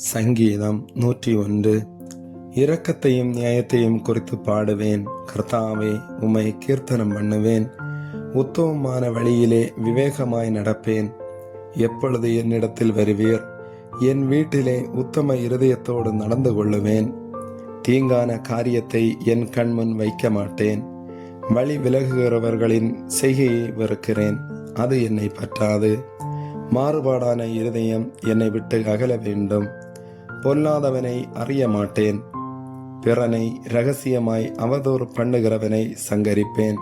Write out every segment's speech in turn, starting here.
சங்கீதம் 101. இரக்கத்தையும் நியாயத்தையும் குறித்து பாடுவேன். கர்த்தாவே, உம்மை கீர்த்தனம் பண்ணுவேன். உத்தமமான வழியிலே விவேகமாய் நடப்பேன். எப்பொழுது என்னிடத்தில் வருவீர்? என் வீட்டிலே உத்தம இருதயத்தோடு நடந்து கொள்ளுவேன். தீங்கான காரியத்தை என் கண்முன் வைக்க மாட்டேன். வழி விலகுகிறவர்களின் செய்கையை வெறுக்கிறேன். அது என்னை பற்றாது. மாறுபாடான இருதயம் என்னை விட்டு அகல வேண்டும். பொல்லாதவனை அறிய மாட்டேன். பிறனை இரகசியமாய் அவதூறு பண்ணுகிறவனை சங்கரிப்பேன்.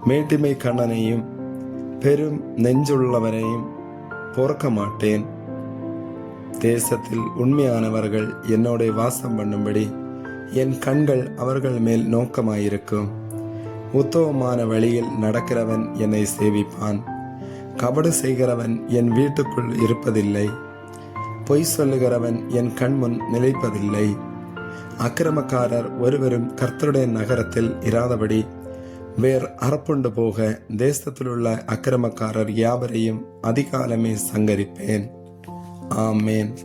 மேட்டிமை கண்ணனையும் பெரும் நெஞ்சுள்ளவனையும் பொறுக்க மாட்டேன். தேசத்தில் உண்மையானவர்கள் என்னோட வாசம் பண்ணும்படி என் கண்கள் அவர்கள் மேல் நோக்கமாயிருக்கும். உத்தமமான வழியில் நடக்கிறவன் என்னை சேவிப்பான். கபடு செய்கிறவன் என் வீட்டுக்குள் இருப்பதில்லை. பொய் சொல்லுகிறவன் என் கண்முன் நிலைப்பதில்லை. அக்கிரமக்காரர் ஒருவரும் கர்த்தருடைய நகரத்தில் இராதபடி வேர் அறப்புண்டு போக தேசத்திலுள்ள அக்கிரமக்காரர் யாவரையும் அதிகாலமே சங்கரிப்பேன். ஆமேன்.